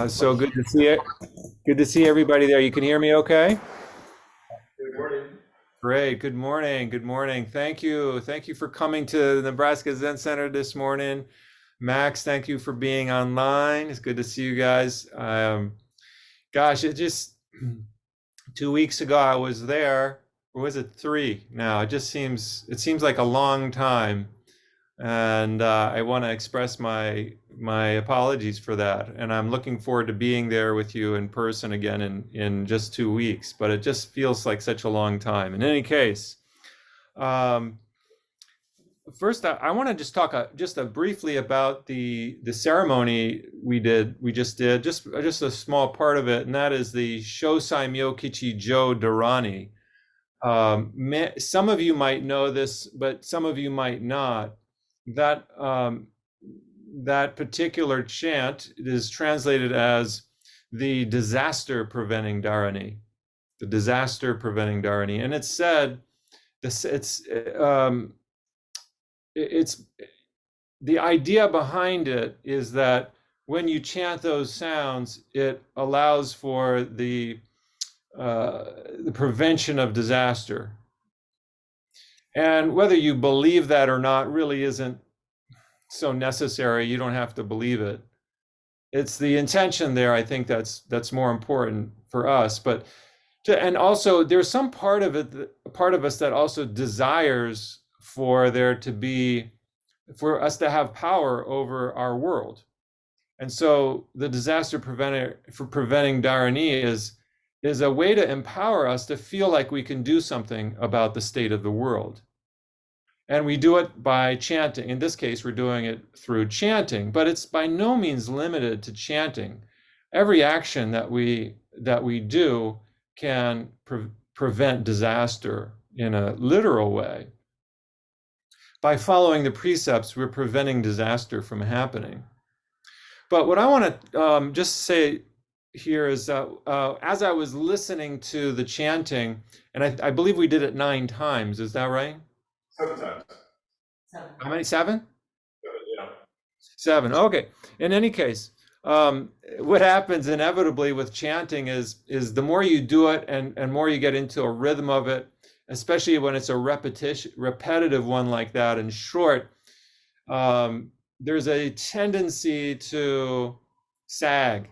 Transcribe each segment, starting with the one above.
So good to see it. Good to see everybody there. You can hear me okay? Good morning. Great. Good morning. Good morning. Thank you. Thank you for coming to the Nebraska Zen Center this morning. Max, thank you for being online. It's good to see you guys. Gosh, it just 2 weeks ago I was there. Or was it three now? It seems like a long time. And I want to express my apologies for that. And I'm looking forward to being there with you in person again in just 2 weeks. But it just feels like such a long time. In any case, um, first I want to just talk briefly about the ceremony we just did, just a small part of it, and that is the Shosai Myokichi Jo Dharani. Some of you might know this, but some of you might not. That that particular chant is translated as the disaster preventing dharani, the disaster preventing dharani, and it's said this. It's the idea behind it is that when you chant those sounds, it allows for the prevention of disaster. And whether you believe that or not really isn't so necessary. You don't have to believe it. It's the intention there. I think that's more important for us. But and also there's some part of it, part of us that also desires for there to be, for us to have power over our world. And so the disaster preventer for preventing dharani is a way to empower us to feel like we can do something about the state of the world. And we do it by chanting. In this case, we're doing it through chanting, but it's by no means limited to chanting. Every action that we do can prevent disaster in a literal way. By following the precepts, we're preventing disaster from happening. But what I want to just say here is that as I was listening to the chanting, and I believe we did it 9 times, is that right? Sometimes. How many? Seven? Yeah. Seven. Okay. In any case, what happens inevitably with chanting is the more you do it and more you get into a rhythm of it, especially when it's a repetitive one like that and short, there's a tendency to sag.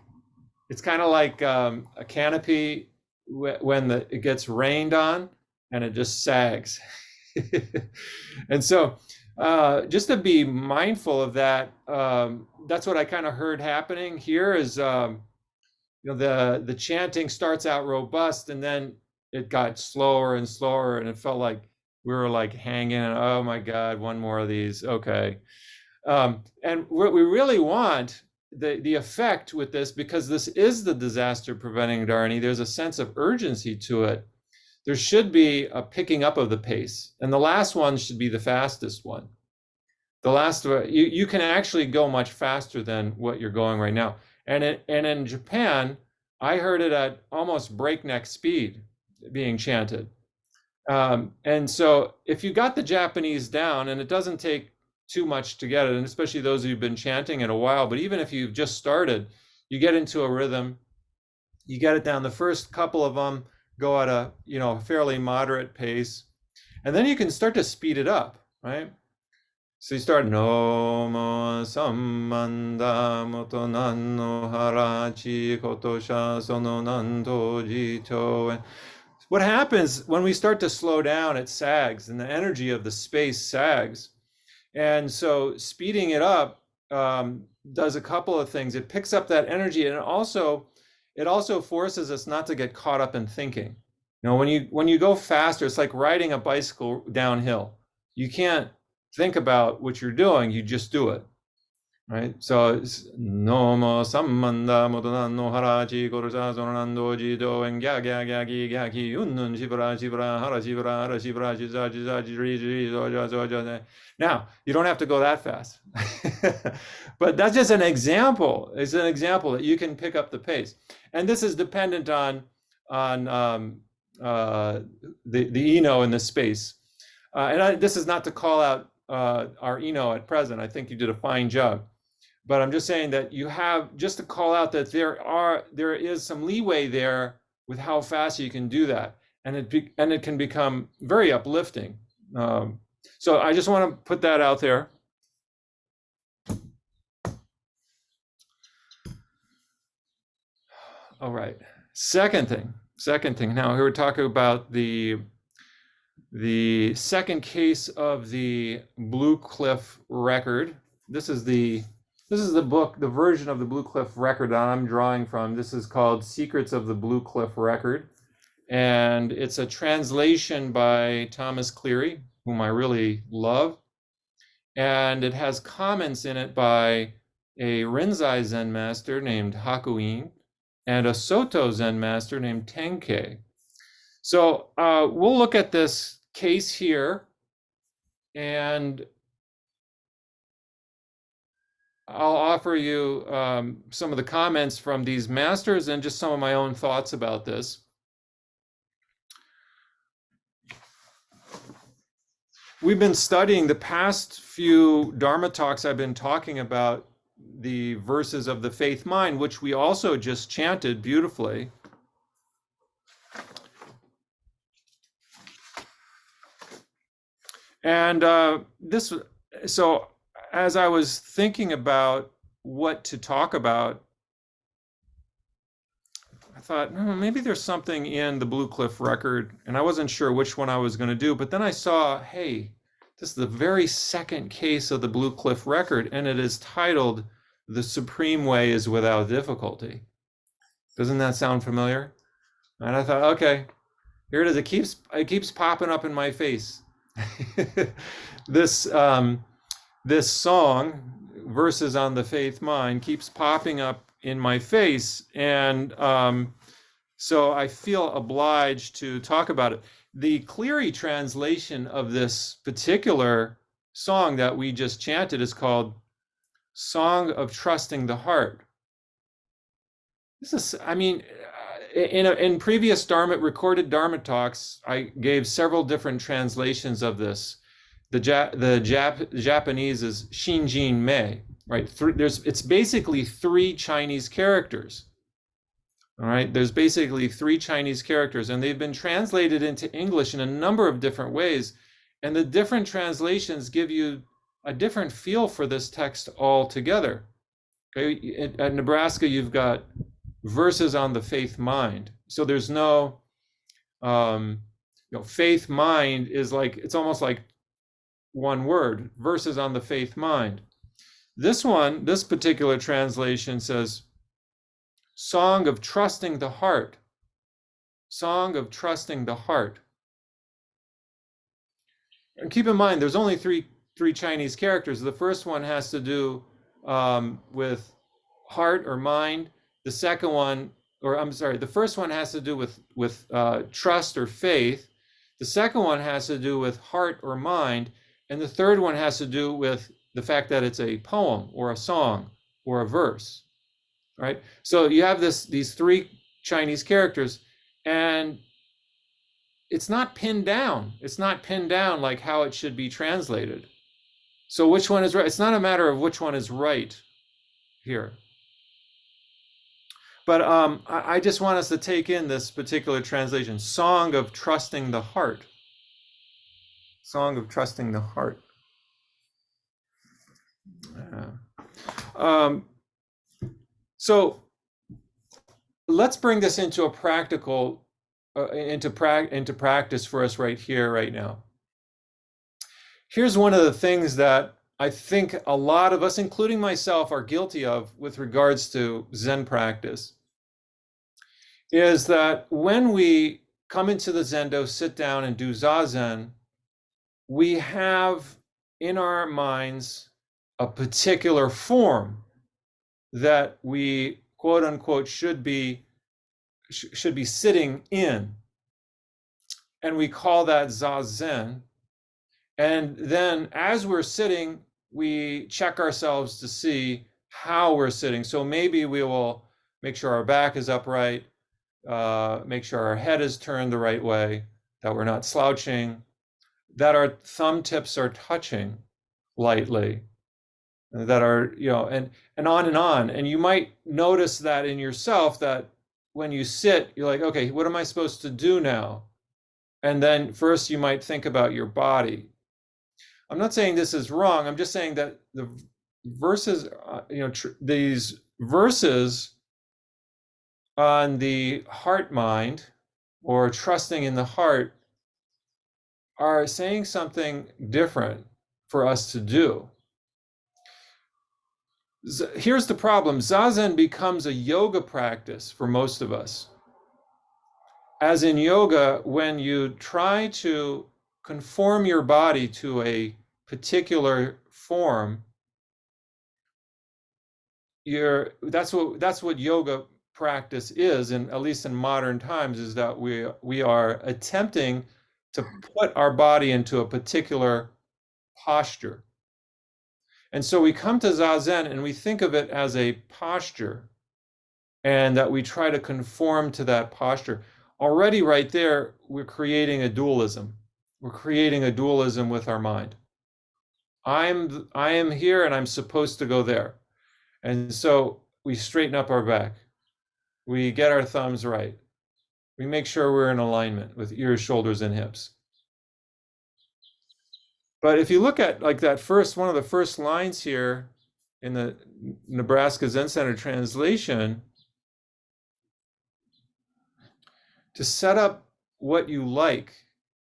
It's kind of like a canopy when it gets rained on and it just sags. And so just to be mindful of that, that's what I kind of heard happening here is, the chanting starts out robust and then it got slower and slower and it felt like we were like hanging, oh my God, one more of these. Okay. And what we really want, the effect with this, because this is the disaster preventing dharani, there's a sense of urgency to it. There should be a picking up of the pace, and the last one should be the fastest one. The last you can actually go much faster than what you're going right now. And in Japan, I heard it at almost breakneck speed being chanted. And so if you got the Japanese down, and it doesn't take too much to get it, and especially those who've been chanting it a while, but even if you've just started, you get into a rhythm, you get it down. The first couple of them go at a fairly moderate pace, and then you can start to speed it up, right? So you start no mo sammanda moto nan no harachi kotosha sono nanto jito. And what happens when we start to slow down, it sags, and the energy of the space sags. And so speeding it up does a couple of things. It picks up that energy, and it also forces us not to get caught up in thinking. When you go faster, it's like riding a bicycle downhill. You can't think about what you're doing, you just do it. Right? So it's no mo sammanda motonan no harachi korosa sonando jido and gya gya gya gi gya ki unnun shibra shibra hara shibra hara shibra shiza shiza jiri jiri zoja zoja. Now, you don't have to go that fast. But that's just an example. It's an example that you can pick up the pace. And this is dependent on the Eno in the space. This is not to call out our Eno at present. I think you did a fine job. But I'm just saying that you have, just to call out that there is some leeway there with how fast you can do that, and it can become very uplifting. So I just want to put that out there. All right. Second thing. Now here we're talking about the second case of the Blue Cliff record. This is the book, the version of the Blue Cliff record that I'm drawing from. This is called Secrets of the Blue Cliff Record, and it's a translation by Thomas Cleary, whom I really love, and it has comments in it by a Rinzai Zen master named Hakuin and a Soto Zen master named Tenkei. So we'll look at this case here, and I'll offer you some of the comments from these masters and just some of my own thoughts about this. We've been studying the past few Dharma talks. I've been talking about the verses of the faith mind, which we also just chanted beautifully. And so as I was thinking about what to talk about, I thought, maybe there's something in the Blue Cliff record, and I wasn't sure which one I was going to do, but then I saw, hey, this is the very second case of the Blue Cliff record, and it is titled, "The Supreme Way is Without Difficulty." Doesn't that sound familiar? And I thought, okay, here it is. It keeps popping up in my face. This song, Verses on the Faith Mind, keeps popping up in my face, and so I feel obliged to talk about it. The Cleary translation of this particular song that we just chanted is called "Song of Trusting the Heart." This is, I mean, in previous recorded Dharma talks, I gave several different translations of this. The Japanese is Shinjin Mei, right? It's basically 3 Chinese characters. All right, there's basically 3 Chinese characters, and they've been translated into English in a number of different ways. And the different translations give you a different feel for this text altogether. Okay, at Nebraska, you've got verses on the faith mind. So there's no, faith mind is like, it's almost like one word, verses on the faith mind. This particular translation says, "Song of Trusting the Heart." Song of Trusting the Heart. And keep in mind, there's only three Chinese characters. The first one has to do with heart or mind. The second one, the first one has to do with trust or faith. The second one has to do with heart or mind. And the third one has to do with the fact that it's a poem or a song or a verse, right? So you have these 3 Chinese characters, and it's not pinned down. It's not pinned down like how it should be translated. So which one is right? It's not a matter of which one is right here. But I just want us to take in this particular translation, "Song of Trusting the Heart." Song of Trusting the Heart. So let's bring this into a practical, into practice for us right here, right now. Here's one of the things that I think a lot of us, including myself, are guilty of with regards to Zen practice, is that when we come into the Zendo, sit down and do Zazen, we have in our minds a particular form that we, quote unquote, should be sitting in. And we call that Zazen. And then as we're sitting, we check ourselves to see how we're sitting. So maybe we will make sure our back is upright, make sure our head is turned the right way, that we're not slouching, that our thumb tips are touching lightly. that are, and on and on. And you might notice that in yourself, that when you sit, you're like, okay, what am I supposed to do now? And then first you might think about your body. I'm not saying this is wrong. I'm just saying that the verses, these verses on the heart mind or trusting in the heart are saying something different for us to do. Here's the problem. Zazen becomes a yoga practice for most of us. As in yoga, when you try to conform your body to a particular form, that's what yoga practice is, and at least in modern times, is that we are attempting to put our body into a particular posture. And so we come to Zazen and we think of it as a posture, and that we try to conform to that posture. Already right there, we're creating a dualism. We're creating a dualism with our mind. I am here and I'm supposed to go there. And so we straighten up our back. We get our thumbs right. We make sure we're in alignment with ears, shoulders, and hips. But if you look at like that one of the first lines here in the Nebraska Zen Center translation, to set up what you like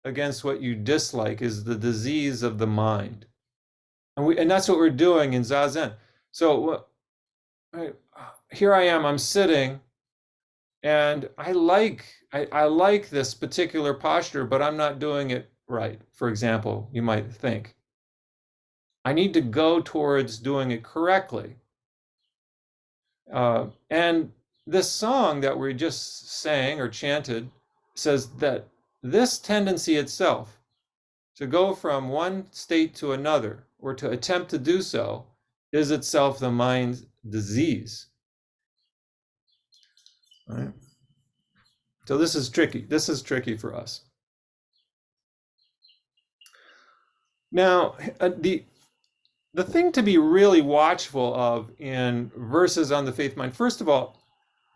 against what you dislike is the disease of the mind. And that's what we're doing in Zazen. So here I am, I'm sitting, and I like this particular posture, but I'm not doing it right. For example, you might think, I need to go towards doing it correctly. And this song that we just sang or chanted says that this tendency itself, to go from one state to another, or to attempt to do so, is itself the mind's disease. Right? So this is tricky. This is tricky for us. Now, the thing to be really watchful of in verses on the faith mind, first of all,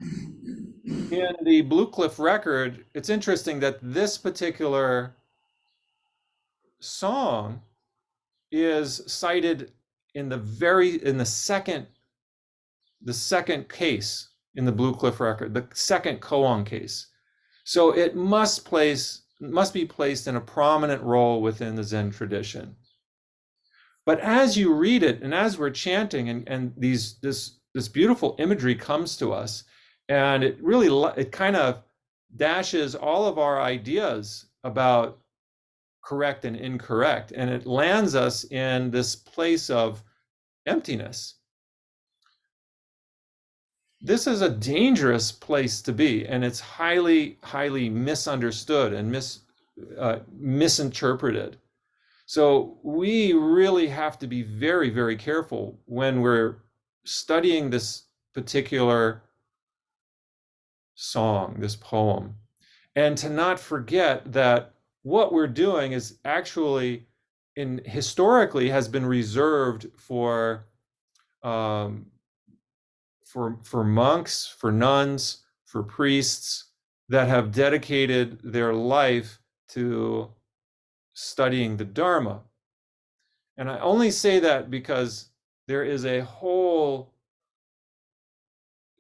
in the Blue Cliff record, it's interesting that this particular song is cited in the second case in the Blue Cliff record, the second koan case. So it must be placed in a prominent role within the Zen tradition. But as you read it, and as we're chanting, and this beautiful imagery comes to us, and it kind of dashes all of our ideas about correct and incorrect, and it lands us in this place of emptiness. This is a dangerous place to be, and it's highly, highly misunderstood and misinterpreted. So we really have to be very, very careful when we're studying this particular song, this poem, and to not forget that what we're doing is actually historically has been reserved for monks, for nuns, for priests that have dedicated their life to studying the Dharma. And I only say that because there is a whole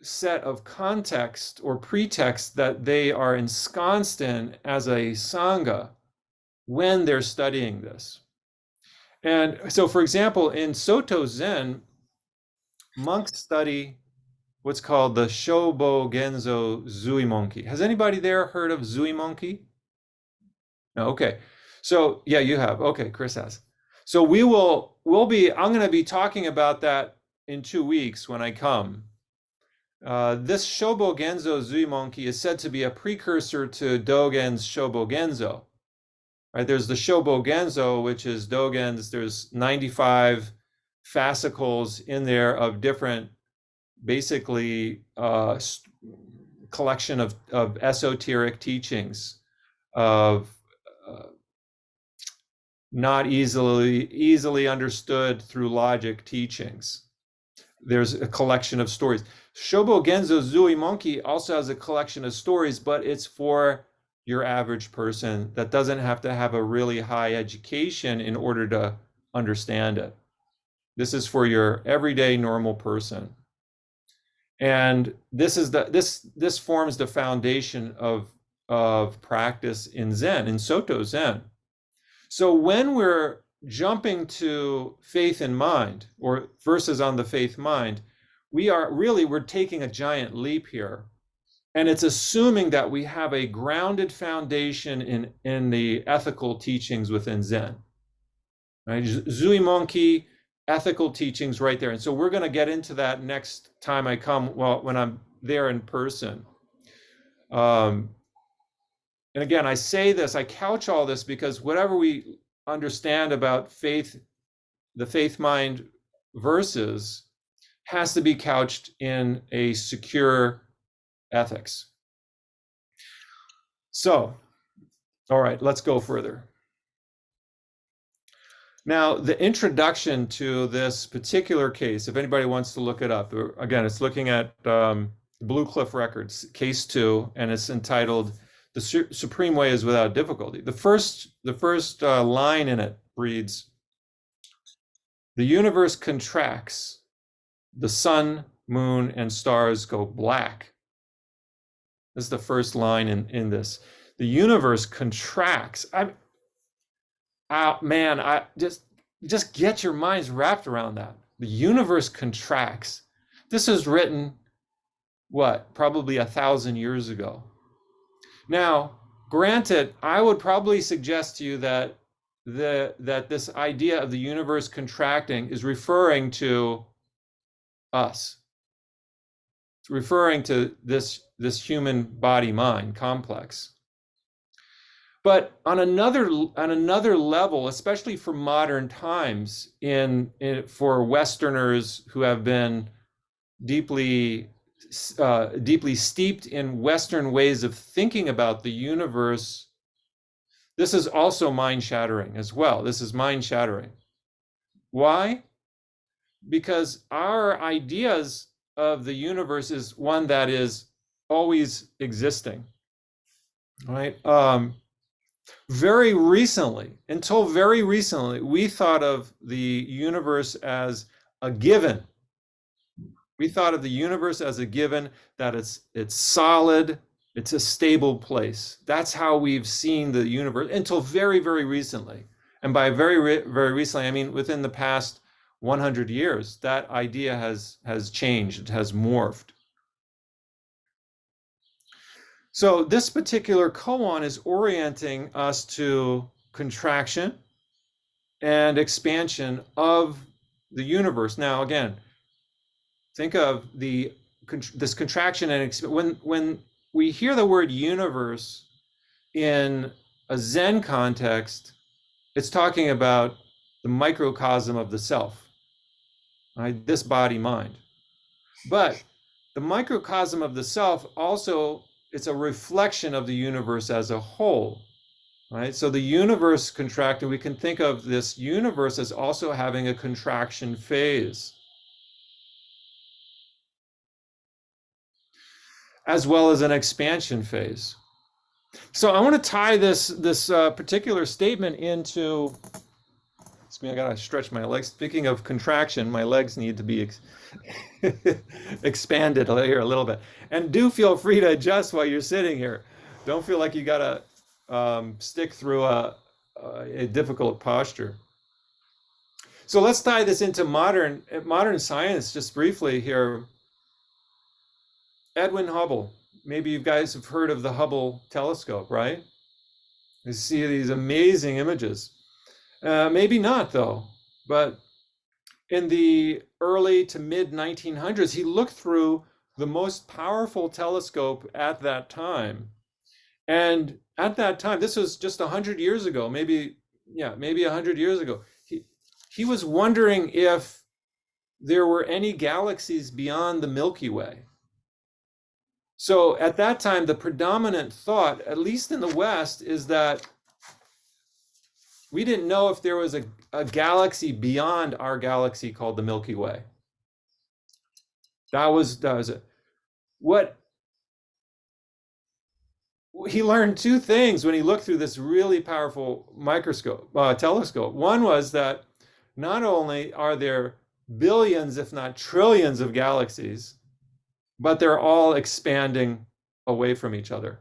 set of context or pretext that they are ensconced in as a sangha when they're studying this. And so, for example, in Soto Zen, monks study what's called the Shobo Genzo Zuimonki. Has anybody there heard of Zuimonki? No, okay. So yeah, you have. Okay, Chris has. So I'm going to be talking about that in 2 weeks when I come. This Shobo Genzo Zuimonki is said to be a precursor to Dogen's Shobo Genzo. Right? There's the Shobo Genzo, which is Dogen's. There's 95 fascicles in there of different, basically, collection of esoteric teachings of not easily understood through logic teachings. There's a collection of stories. Shobo Genzo Zui Monkey also has a collection of stories, but it's for your average person that doesn't have to have a really high education in order to understand it. This is for your everyday normal person. And this forms the foundation of practice in Zen, in Soto Zen. So when we're jumping to faith and mind, or verses on the faith mind, we're taking a giant leap here. And it's assuming that we have a grounded foundation in the ethical teachings within Zen. Right? Zui Monki, ethical teachings right there. And so we're going to get into that next time I come, well, when I'm there in person. And again, I couch all this because whatever we understand about faith, the faith mind verses, has to be couched in a secure ethics. So, all right, let's go further. Now, the introduction to this particular case, if anybody wants to look it up, again, it's looking at Blue Cliff Records, case 2, and it's entitled "The Supreme Way is Without Difficulty." The first line in it reads, "The universe contracts, the sun, moon, and stars go black." This is the first line in this. The universe contracts. Just get your minds wrapped around that. The universe contracts. This was written, probably 1,000 years ago. Now, granted, I would probably suggest to you that this idea of the universe contracting is referring to us. It's referring to this human body mind complex. But on another level, especially for modern times, for Westerners who have been deeply steeped in Western ways of thinking about the universe, this is also mind-shattering as well. This is mind-shattering. Why? Because our ideas of the universe is one that is always existing, right? Very recently, until very recently, we thought of the universe as a given. We thought of the universe as a given, that it's solid, it's a stable place. That's how we've seen the universe until very, very recently. And by very, very recently, I mean within the past 100 years, that idea has changed, it has morphed. So this particular koan is orienting us to contraction and expansion of the universe. Now, again, think of this contraction and when we hear the word universe in a Zen context, it's talking about the microcosm of the self, right? This body mind. But the microcosm of the self also, it's a reflection of the universe as a whole, right? So the universe contracting, we can think of this universe as also having a contraction phase, as well as an expansion phase. So I want to tie this particular statement into, I gotta stretch my legs. Speaking of contraction, my legs need to be expanded here a little bit. And do feel free to adjust while you're sitting here. Don't feel like you gotta stick through a difficult posture. So let's tie this into modern science just briefly here. Edwin Hubble. Maybe you guys have heard of the Hubble telescope, right? You see these amazing images. Maybe not, though. But in the early to mid 1900s, he looked through the most powerful telescope at that time. And at that time, this was just 100 years ago, maybe 100 years ago. He was wondering if there were any galaxies beyond the Milky Way. So at that time, the predominant thought, at least in the West, is that We didn't know if there was a galaxy beyond our galaxy called the Milky Way. That was it. What he learned two things when he looked through this really powerful telescope. One was that not only are there billions, if not trillions, of galaxies, but they're all expanding away from each other.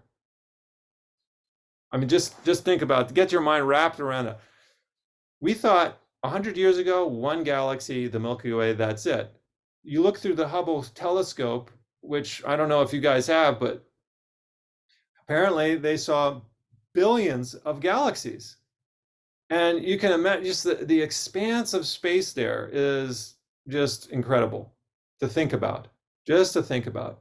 I mean, just think about it. Get your mind wrapped around it. We thought 100 years ago, one galaxy, the Milky Way, that's it. You look through the Hubble telescope, which I don't know if you guys have, but apparently they saw billions of galaxies. And you can imagine just the expanse of space there is just incredible to think about, just to think about.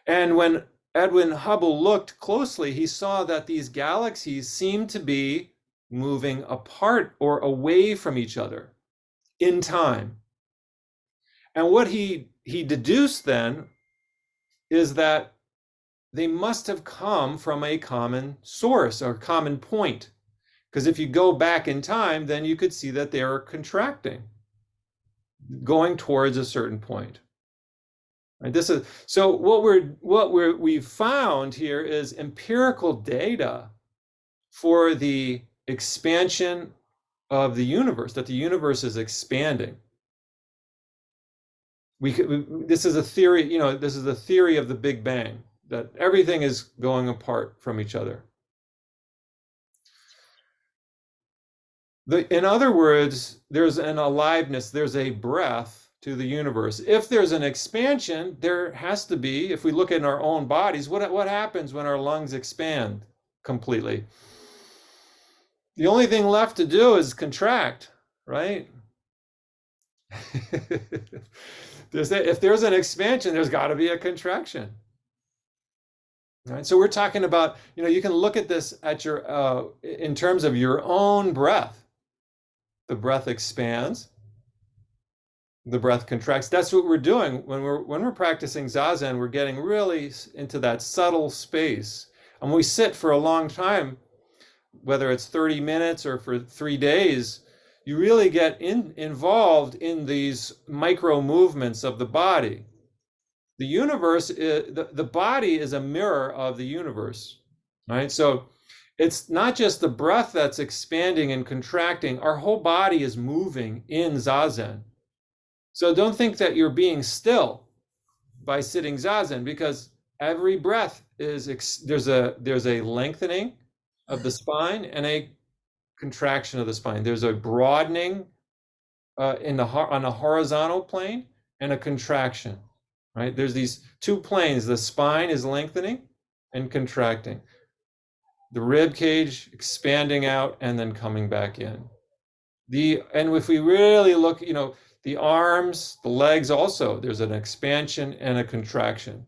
And when Edwin Hubble looked closely, he saw that these galaxies seemed to be moving apart or away from each other in time. And what he deduced then is that they must have come from a common source or common point. Because if you go back in time, then you could see that they are contracting, going towards a certain point. Right? This is so we've found here is empirical data for the expansion of the universe, that the universe is expanding. This is a theory, this is a theory of the Big Bang, that everything is going apart from each other. In other words, there's an aliveness, there's a breath to the universe. If there's an expansion, there has to be, if we look at our own bodies, what happens when our lungs expand completely? The only thing left to do is contract, right? If there's an expansion, there's got to be a contraction. Right? So we're talking about, you can look at this at your in terms of your own breath. The breath expands, the breath contracts. That's what we're doing when we're practicing Zazen. We're getting really into that subtle space. And when we sit for a long time, whether it's 30 minutes or for 3 days, you really get involved in these micro movements of the body. The universe, the body is a mirror of the universe, right? So it's not just the breath that's expanding and contracting. Our whole body is moving in Zazen. So don't think that you're being still by sitting Zazen, because every breath there's a lengthening of the spine and a contraction of the spine. There's a broadening on a horizontal plane and a contraction, right? There's these two planes. The spine is lengthening and contracting. The rib cage expanding out and then coming back in. And if we really look, the arms, the legs also, there's an expansion and a contraction,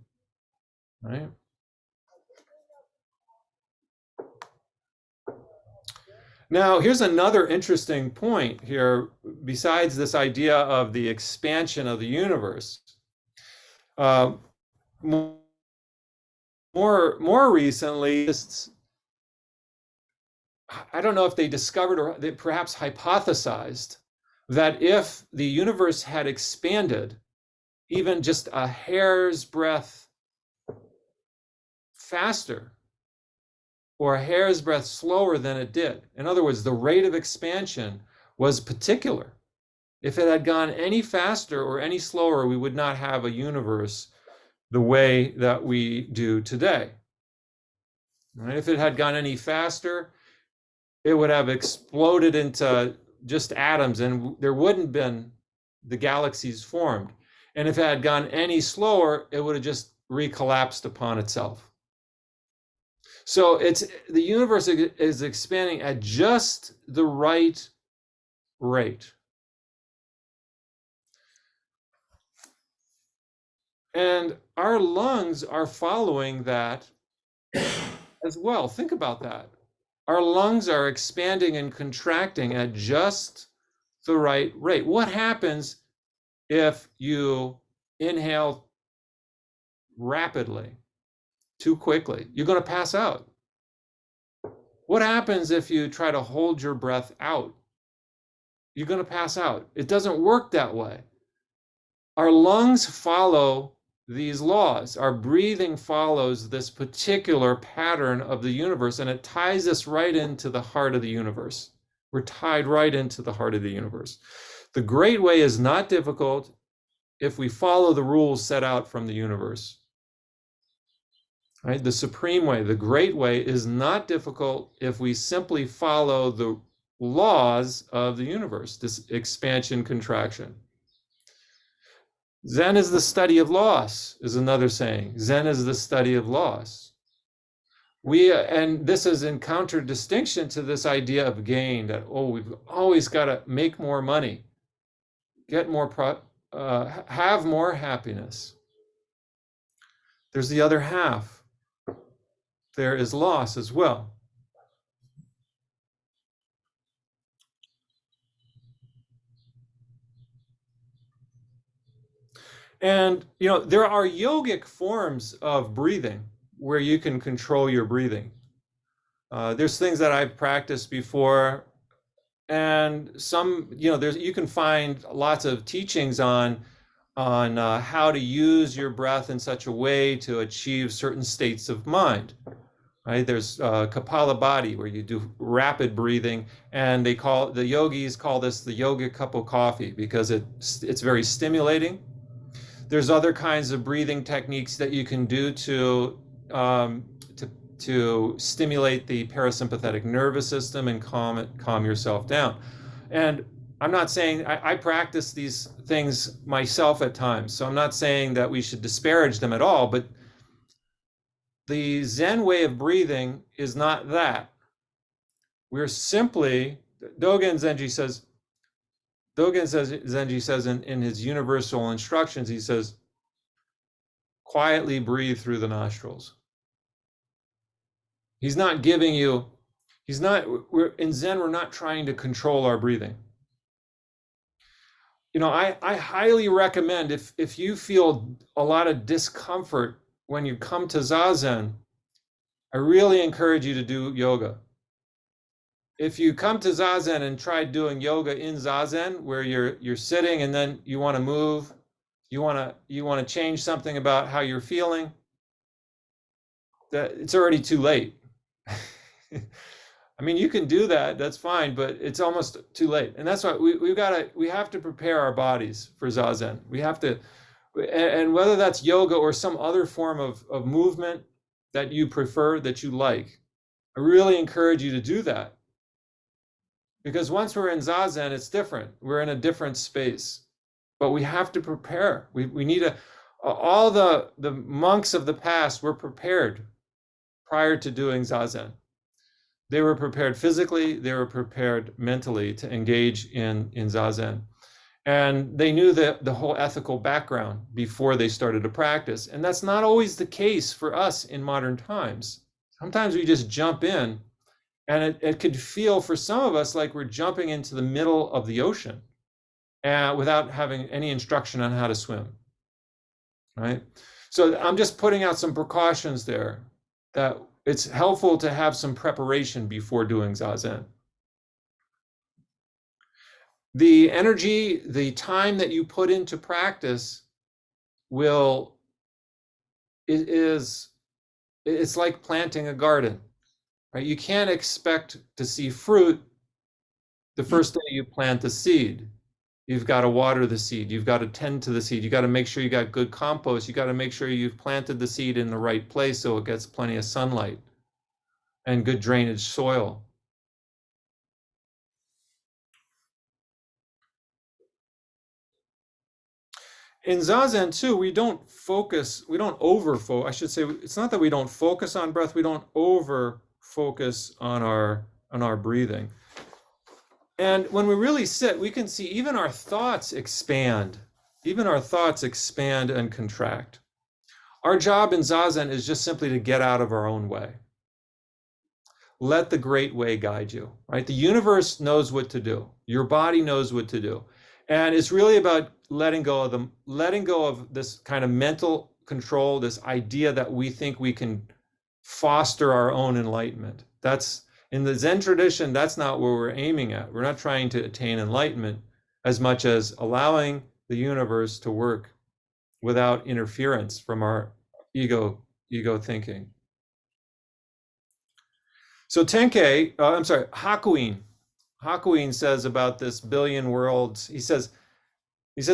right? Now, here's another interesting point here, besides this idea of the expansion of the universe. More recently, I don't know if they discovered or they perhaps hypothesized that if the universe had expanded even just a hair's breadth faster or a hair's breadth slower than it did, in other words, the rate of expansion was particular. If it had gone any faster or any slower, we would not have a universe the way that we do today. Right? If it had gone any faster, it would have exploded into just atoms and there wouldn't have been the galaxies formed. And if it had gone any slower, it would have just recollapsed upon itself. So the universe is expanding at just the right rate. And our lungs are following that as well. Think about that. Our lungs are expanding and contracting at just the right rate. What happens if you inhale rapidly, too quickly? You're going to pass out. What happens if you try to hold your breath out? You're going to pass out. It doesn't work that way. Our lungs follow these laws. Our breathing follows this particular pattern of the universe, and it ties us right into the heart of the universe. We're tied right into the heart of the universe. The great way is not difficult if we follow the rules set out from the universe. Right? The supreme way, the great way, is not difficult if we simply follow the laws of the universe, this expansion, contraction. Zen is the study of loss, is another saying. Zen is the study of loss. And this is in contradistinction to this idea of gain, that, we've always got to make more money, get more, have more happiness. There's the other half. There is loss as well. And, there are yogic forms of breathing where you can control your breathing. There's things that I've practiced before, and some, you can find lots of teachings on how to use your breath in such a way to achieve certain states of mind. Right? There's Kapalabhati, where you do rapid breathing, and the yogis call this the yoga cup of coffee because it's very stimulating. There's other kinds of breathing techniques that you can do to stimulate the parasympathetic nervous system and calm yourself down. And I'm not saying, I practice these things myself at times, so I'm not saying that we should disparage them at all, but the Zen way of breathing is not that. We're simply, Dogen Zenji says in his universal instructions, he says, quietly breathe through the nostrils. He's not giving you, in Zen, we're not trying to control our breathing. I highly recommend, if you feel a lot of discomfort when you come to Zazen, I really encourage you to do yoga. If you come to Zazen and try doing yoga in Zazen, where you're sitting and then you want to move, you want to change something about how you're feeling, that it's already too late. I mean, you can do that, that's fine, but it's almost too late. And that's why we have to prepare our bodies for Zazen. We have to, and whether that's yoga or some other form of movement that you prefer, that you like, I really encourage you to do that. Because once we're in Zazen, it's different. We're in a different space. But we have to prepare. We need all the monks of the past were prepared prior to doing Zazen. They were prepared physically, they were prepared mentally to engage in Zazen. And they knew the whole ethical background before they started to practice. And that's not always the case for us in modern times. Sometimes we just jump in, and it could feel for some of us like we're jumping into the middle of the ocean without having any instruction on how to swim, right? So I'm just putting out some precautions there, that it's helpful to have some preparation before doing Zazen. The energy, the time that you put into practice it's like planting a garden, right? You can't expect to see fruit the first day you plant the seed. You've got to water the seed. You've got to tend to the seed. You got to make sure you got good compost. You got to make sure you've planted the seed in the right place so it gets plenty of sunlight and good drainage soil. In Zazen too, we don't over-focus. I should say, it's not that we don't focus on breath, we don't over-focus on our breathing. And when we really sit, we can see even our thoughts expand. Even our thoughts expand and contract. Our job in Zazen is just simply to get out of our own way. Let the great way guide you, right? The universe knows what to do. Your body knows what to do. And it's really about letting go of this kind of mental control, this idea that we think we can foster our own enlightenment. In the Zen tradition, that's not what we're aiming at. We're not trying to attain enlightenment as much as allowing the universe to work without interference from our ego thinking. So Hakuin says about this billion worlds, he says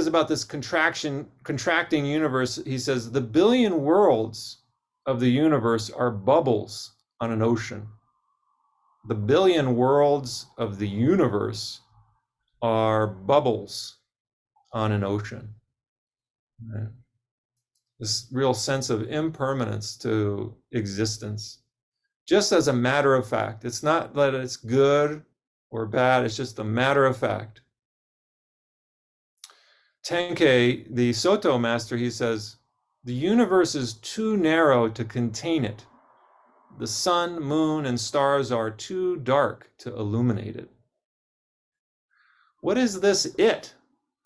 about this contracting universe, he says the billion worlds of the universe are bubbles on an ocean. The billion worlds of the universe are bubbles on an ocean. Right? This real sense of impermanence to existence, just as a matter of fact. It's not that it's good or bad, it's just a matter of fact. Tenkei, the Soto master, he says, the universe is too narrow to contain it. The sun, moon, and stars are too dark to illuminate it. What is this it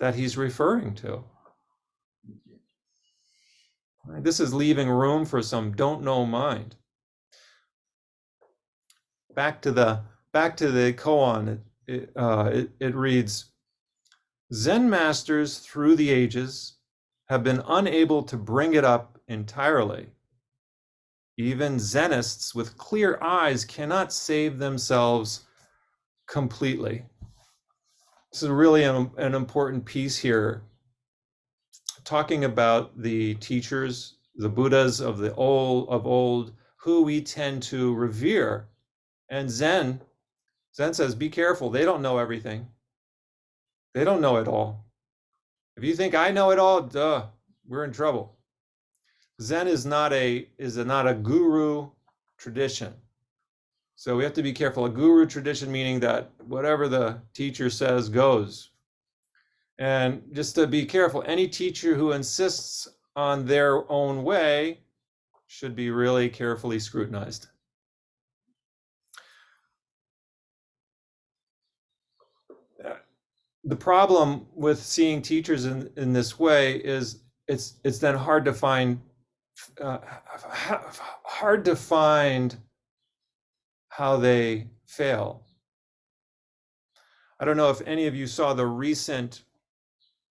that he's referring to? This is leaving room for some don't know mind. Back to the koan, it reads, Zen masters through the ages have been unable to bring it up entirely. Even Zenists with clear eyes cannot save themselves completely. This is really an important piece here, talking about the teachers, the Buddhas of old, who we tend to revere. And Zen says, be careful. They don't know everything. They don't know it all. If you think I know it all, duh, we're in trouble. Zen is not a guru tradition. So we have to be careful. A guru tradition meaning that whatever the teacher says goes. And just to be careful, any teacher who insists on their own way should be really carefully scrutinized. The problem with seeing teachers in this way is it's then hard to find how they fail. I don't know if any of you saw the recent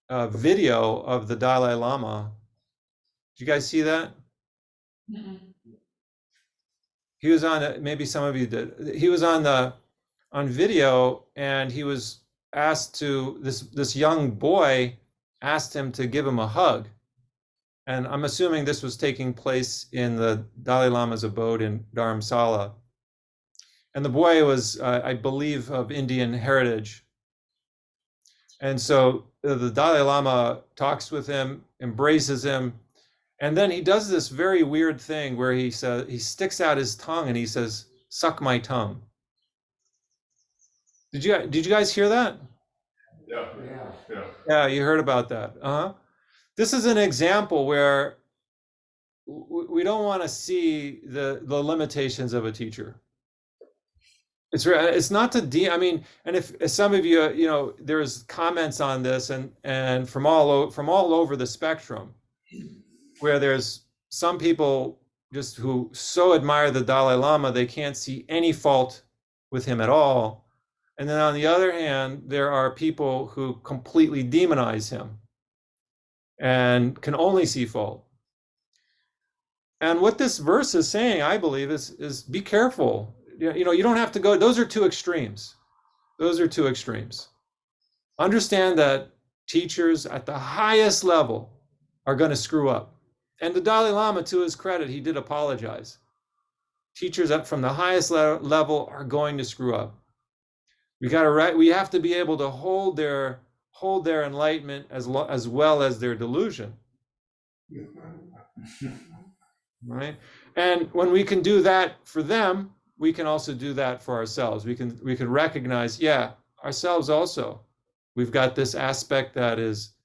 video of the Dalai Lama. Did you guys see that? Mm-hmm. He was on, maybe some of you did. He was on video, and he was asked to, this young boy asked him to give him a hug. And I'm assuming this was taking place in the Dalai Lama's abode in Dharamsala. And the boy was, I believe, of Indian heritage. And so the Dalai Lama talks with him, embraces him, and then he does this very weird thing where he sticks out his tongue and he says, "Suck my tongue." Did you guys hear that? Yeah, you heard about that. This is an example where we don't want to see the limitations of a teacher. It's not to I mean, and if some of you, there's comments on this and from all over the spectrum, where there's some people just who so admire the Dalai Lama they can't see any fault with him at all, and then on the other hand, there are people who completely demonize him and can only see fault. And what this verse is saying, I believe, is be careful. You don't have to go. Those are two extremes. Understand that teachers at the highest level are going to screw up. And the Dalai Lama, to his credit, he did apologize. Teachers up from the highest level are going to screw up. We have to be able to hold their enlightenment as well as their delusion. Right? And when we can do that for them, we can also do that for ourselves. We can recognize, ourselves also. We've got this aspect that is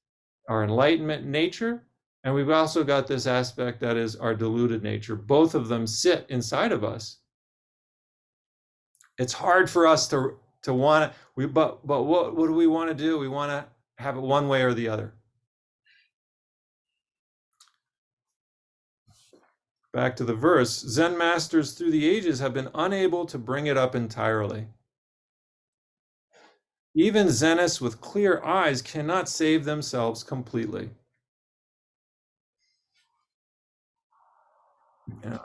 our enlightenment nature, and we've also got this aspect that is our deluded nature. Both of them sit inside of us. It's hard for us to want to, but what do we want to do? We want to have it one way or the other. Back to the verse, Zen masters through the ages have been unable to bring it up entirely. Even Zenists with clear eyes cannot save themselves completely. Yeah.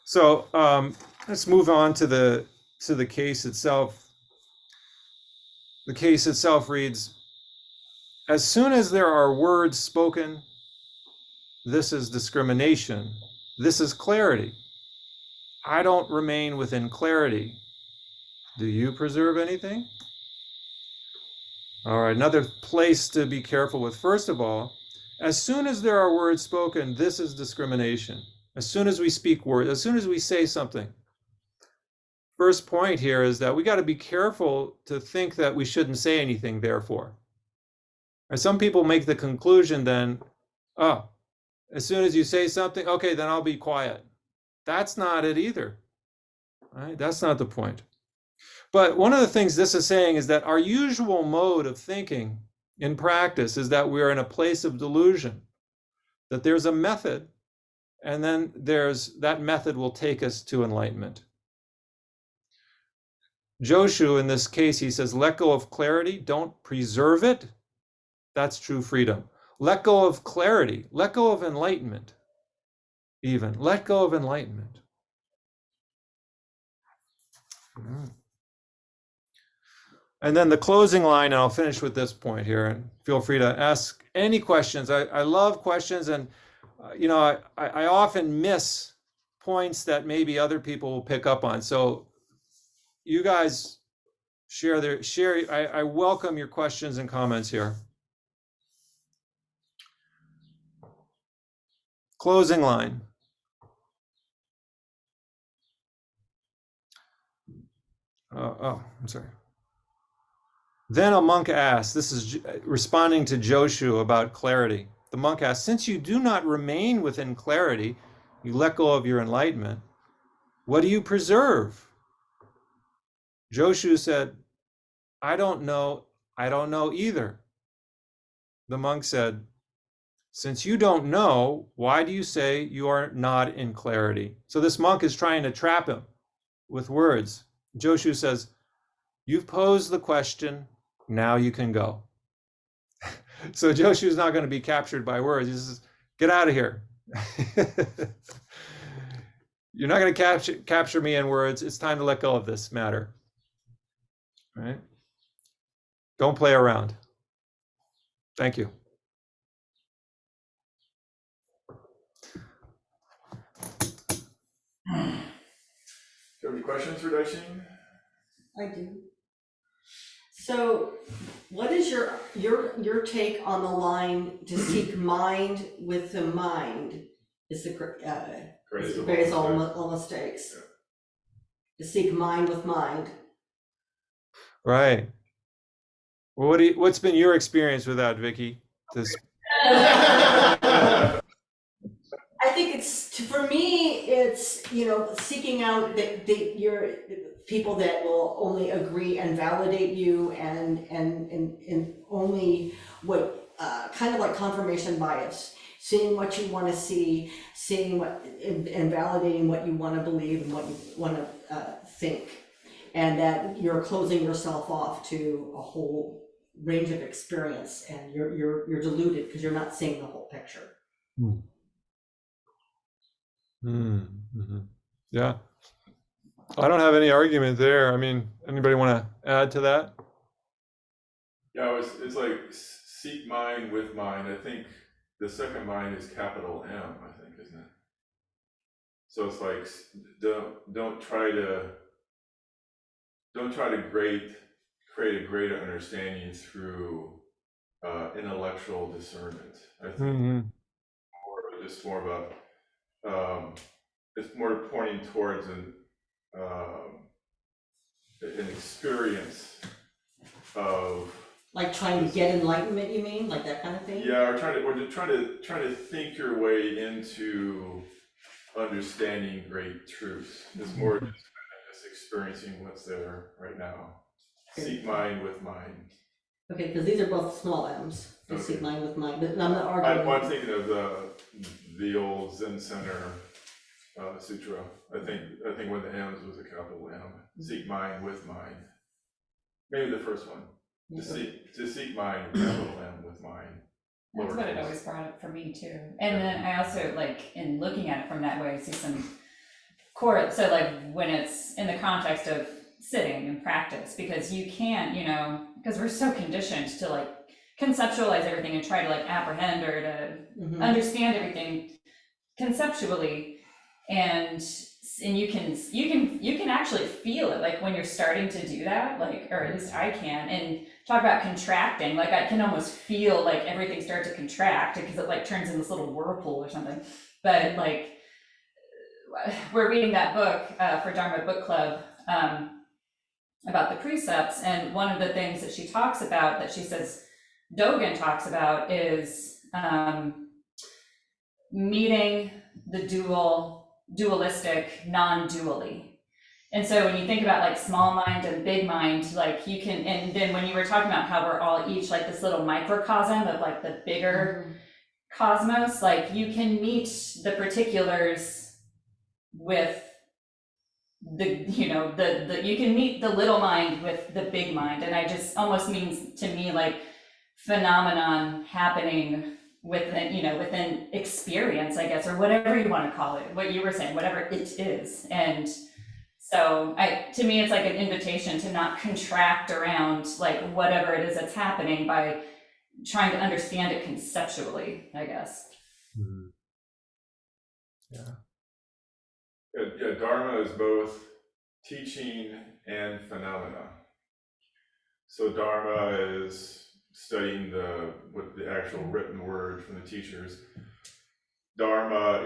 So let's move on to the case itself. The case itself reads, as soon as there are words spoken, this is discrimination. This is clarity. I don't remain within clarity. Do you preserve anything? All right, another place to be careful with. First of all, as soon as there are words spoken, this is discrimination. As soon as we speak words, as soon as we say something. First point here is that we got to be careful to think that we shouldn't say anything, therefore. Or some people make the conclusion then, oh, as soon as you say something, okay, then I'll be quiet. That's not it either, right? That's not the point. But one of the things this is saying is that our usual mode of thinking in practice is that we're in a place of delusion, that there's a method, and then that method will take us to enlightenment. Joshu, in this case, he says, let go of clarity, don't preserve it. That's true freedom. Let go of clarity, let go of enlightenment, even. Let go of enlightenment. And then the closing line, and I'll finish with this point here, and feel free to ask any questions. I love questions, and I often miss points that maybe other people will pick up on. So you guys share. I welcome your questions and comments here. Closing line. I'm sorry. Then a monk asked, this is responding to Joshu about clarity. The monk asked, since you do not remain within clarity, you let go of your enlightenment, what do you preserve? Joshu said, I don't know either. The monk said, since you don't know, why do you say you are not in clarity? So this monk is trying to trap him with words. Joshu says, you've posed the question, now you can go. So Joshu is not going to be captured by words. He says, get out of here. You're not going to capture me in words. It's time to let go of this matter. Right? Don't play around. Thank you. Do you have any questions for Daishin? I do. So what is your take on the line to seek mind with the mind is the greatest all mistakes. Yeah. To seek mind with mind. Right. Well, what's been your experience with that, Vicky? I think for me, it's seeking out your people that will only agree and validate you, and only what kind of like confirmation bias, seeing what you want to see, seeing what and validating what you want to believe and what you want to think, and that you're closing yourself off to a whole range of experience, and you're deluded because you're not seeing the whole picture. Mm-hmm. Yeah, I don't have any argument there. I mean, anybody want to add to that? Yeah, it's like seek mind with mind. I think the second mind is capital M, I think, isn't it? So it's like don't try to create a greater understanding through intellectual discernment. I think just more of a it's more pointing towards an experience of, like trying to get enlightenment, you mean, like that kind of thing? Yeah, or trying to think your way into understanding great truths. It's more just kind of just experiencing what's there right now. Seek mind with mind. Okay, because these are both small m's, to seek Okay. mind with mind, but I'm not arguing. I'm thinking of the old Zen Center sutra. I think one of the M's was a capital M. Seek mind with mind. Maybe the first one. To seek mind, capital M with mind. That's what it always brought up for me too. And then I also, like, in looking at it from that way, I see some core, so like when it's in the context of sitting and practice, because you can't, because we're so conditioned to like conceptualize everything and try to like apprehend or to understand everything conceptually, and you can actually feel it, like when you're starting to do that, like, or at least I can, and talk about contracting, like I can almost feel like everything start to contract because it like turns in this little whirlpool or something. But like, we're reading that book for Dharma Book Club about the precepts, and one of the things that she talks about, that she says Dogen talks about, is meeting the dualistic non-dually. And so when you think about like small mind and big mind, like you can, and then when you were talking about how we're all each like this little microcosm of like the bigger cosmos, like you can meet the particulars with the you can meet the little mind with the big mind. And I just almost means to me like phenomenon happening within experience, I guess, or whatever you want to call it, what you were saying, whatever it is. And so to me, it's like an invitation to not contract around like whatever it is that's happening by trying to understand it conceptually, I guess. Mm-hmm. Yeah, Dharma is both teaching and phenomena. So Dharma is studying the actual written word from the teachers. Dharma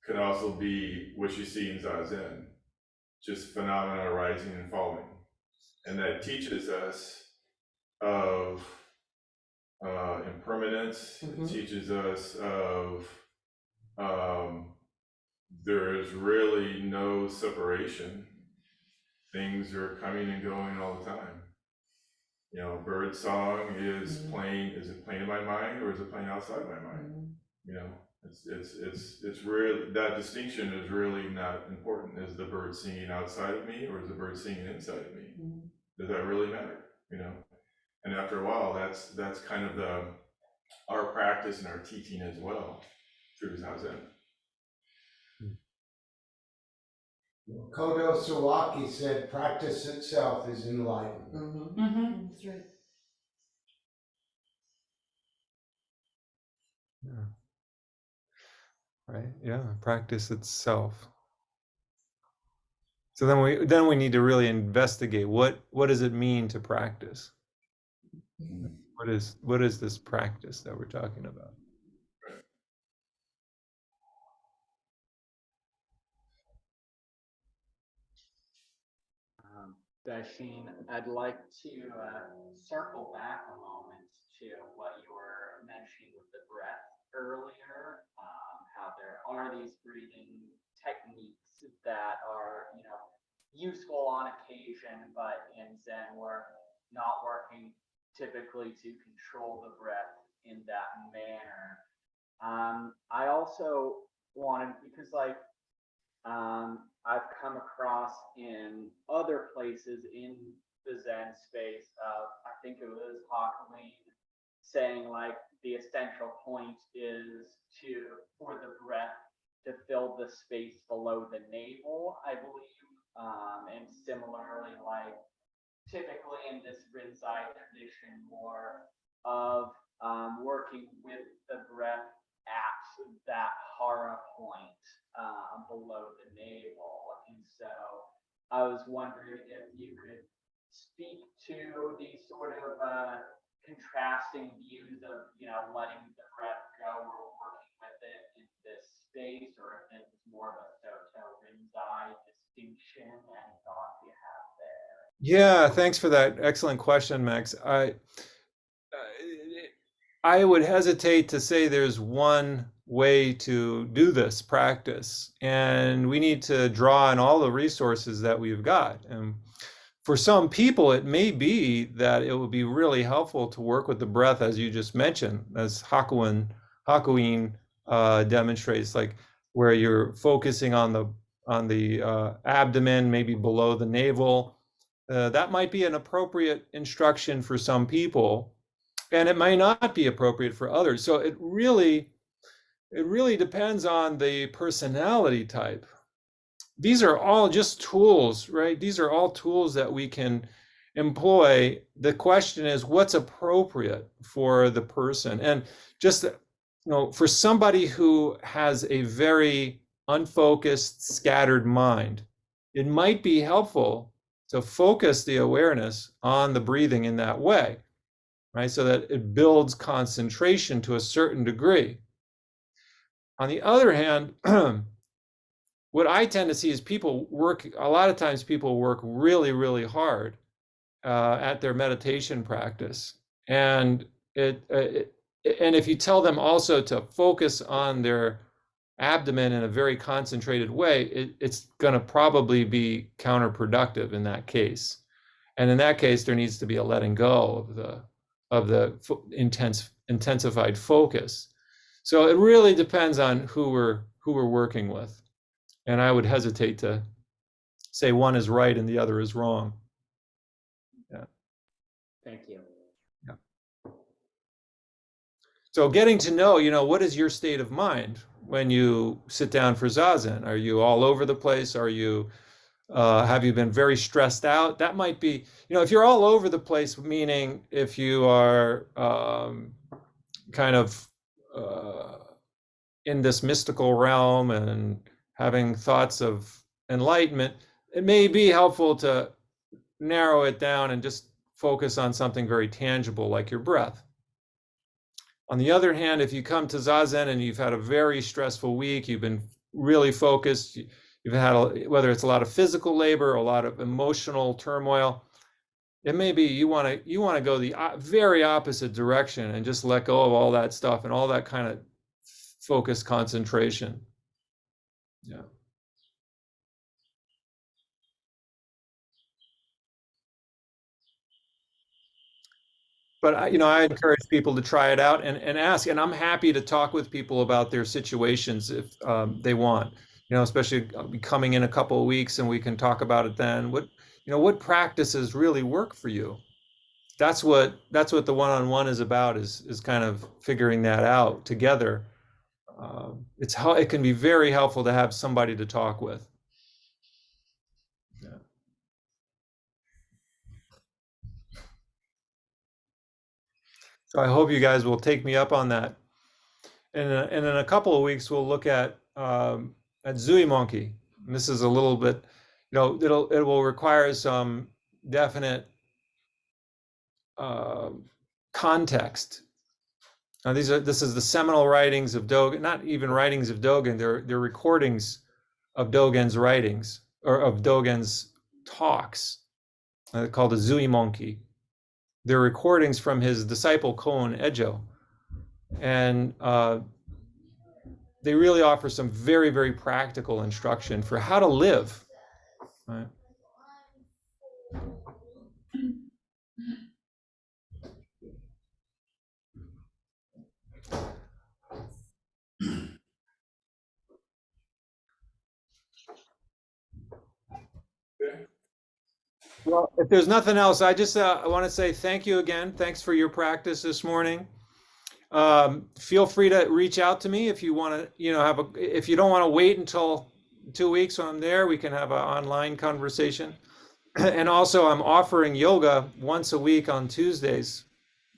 can also be what you see in Zazen, just phenomena arising and falling, and that teaches us of impermanence. It teaches us of there is really no separation. Things are coming and going all the time. Bird song is playing. Is it playing in my mind, or is it playing outside my mind? It's really, that distinction is really not important. Is the bird singing outside of me, or is the bird singing inside of me? Does that really matter? And after a while, that's kind of our practice and our teaching as well through Zazen. Kodo Sawaki said, "Practice itself is enlightenment." That's right. Yeah. Right. Yeah. Practice itself. So then we need to really investigate what does it mean to practice? What is this practice that we're talking about? Daishin, I'd like to circle back a moment to what you were mentioning with the breath earlier, how there are these breathing techniques that are, useful on occasion, but in Zen we're not working typically to control the breath in that manner. I also wanted, because I've come across in other places in the Zen space, I think it was Hakuin saying like the essential point is for the breath to fill the space below the navel, I believe. And similarly, like typically in this Rinzai tradition, more of working with the breath at that hara point below the navel. And so I was wondering if you could speak to these sort of contrasting views of, letting the breath go or working with it in this space, or if it was more of a Soto Rinzai distinction. Any thoughts you have there? Yeah, thanks for that excellent question, Max. I would hesitate to say there's one way to do this practice, and we need to draw on all the resources that we've got. And for some people, it may be that it would be really helpful to work with the breath, as you just mentioned, as Hakuin demonstrates, like where you're focusing on the abdomen, maybe below the navel. That might be an appropriate instruction for some people, and it may not be appropriate for others. So it really depends on the personality type. These are all just tools, right? These are all tools that we can employ. The question is, what's appropriate for the person? And just, for somebody who has a very unfocused, scattered mind, it might be helpful to focus the awareness on the breathing in that way, right? So that it builds concentration to a certain degree. On the other hand, what I tend to see is a lot of times people work really, really hard at their meditation practice. And and if you tell them also to focus on their abdomen in a very concentrated way, it's going to probably be counterproductive in that case. And in that case, there needs to be a letting go of the intensified focus. So it really depends on who we're working with. And I would hesitate to say one is right and the other is wrong. Yeah. Thank you. Yeah. So getting to know, what is your state of mind when you sit down for Zazen? Are you all over the place? Are you, have you been very stressed out? That might be, if you're all over the place, meaning if you are kind of in this mystical realm and having thoughts of enlightenment, it may be helpful to narrow it down and just focus on something very tangible like your breath. On the other hand, if you come to Zazen and you've had a very stressful week, you've been really focused, you've had, whether it's a lot of physical labor, a lot of emotional turmoil, it may be you want to go the very opposite direction and just let go of all that stuff and all that kind of focused concentration. Yeah. But I encourage people to try it out and ask, and I'm happy to talk with people about their situations if they want. Especially I'll be coming in a couple of weeks, and we can talk about it then. What practices really work for you? That's what the one-on-one is about. Is kind of figuring that out together. It can be very helpful to have somebody to talk with. Yeah. So I hope you guys will take me up on that. And in a couple of weeks, we'll look at Zui Monkey. And this is a little bit, it will require some definite context. Now this is the seminal writings of Dogen, not even writings of Dogen, they're recordings of Dogen's writings, or of Dogen's talks, called the Zui Monkey. They're recordings from his disciple Koun Ejo. And they really offer some very, very practical instruction for how to live. Right? Well, if there's nothing else, I just I want to say thank you again. Thanks for your practice this morning. Feel free to reach out to me if you want to, if you don't want to wait until 2 weeks when I'm there, we can have an online conversation. And also I'm offering yoga once a week on Tuesdays.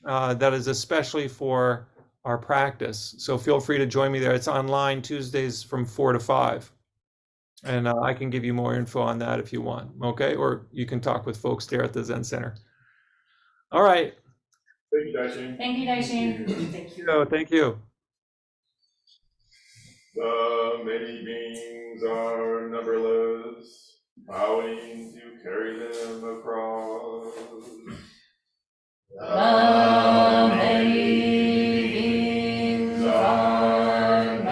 That is especially for our practice. So feel free to join me there. It's online Tuesdays from 4 to 5. And I can give you more info on that if you want. Okay. Or you can talk with folks there at the Zen Center. All right. Thank you, Daishin. Thank you, Daishin. Thank you. Oh, thank you. The many beings are numberless, bowing to carry them across. The many beings are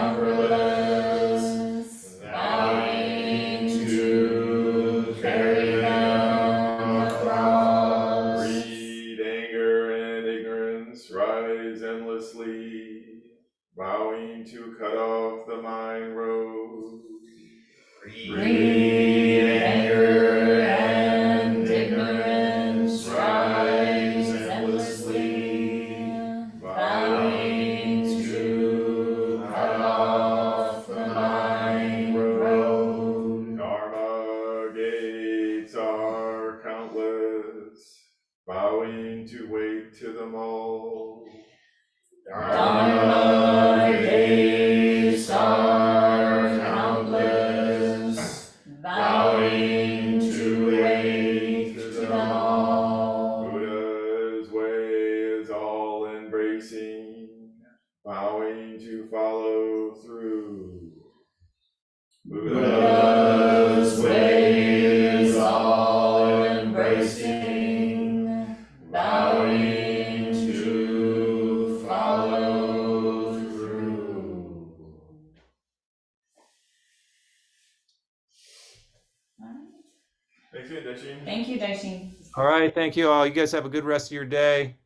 Thanks again, Daishin. Thank you, Daishin. All right, thank you all. You guys have a good rest of your day.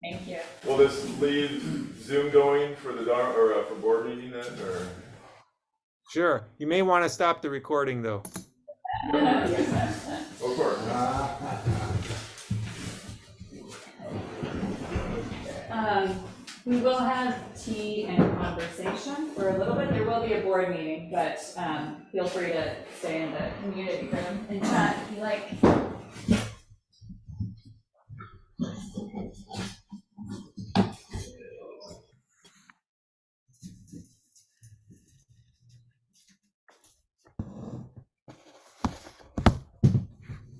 Thank you. Will this leave Zoom going for the Dharma, or for board meeting then, or? Sure. You may want to stop the recording though. Of course. We will have tea and conversation for a little bit. There will be a board meeting, but feel free to stay in the community room and chat if you like.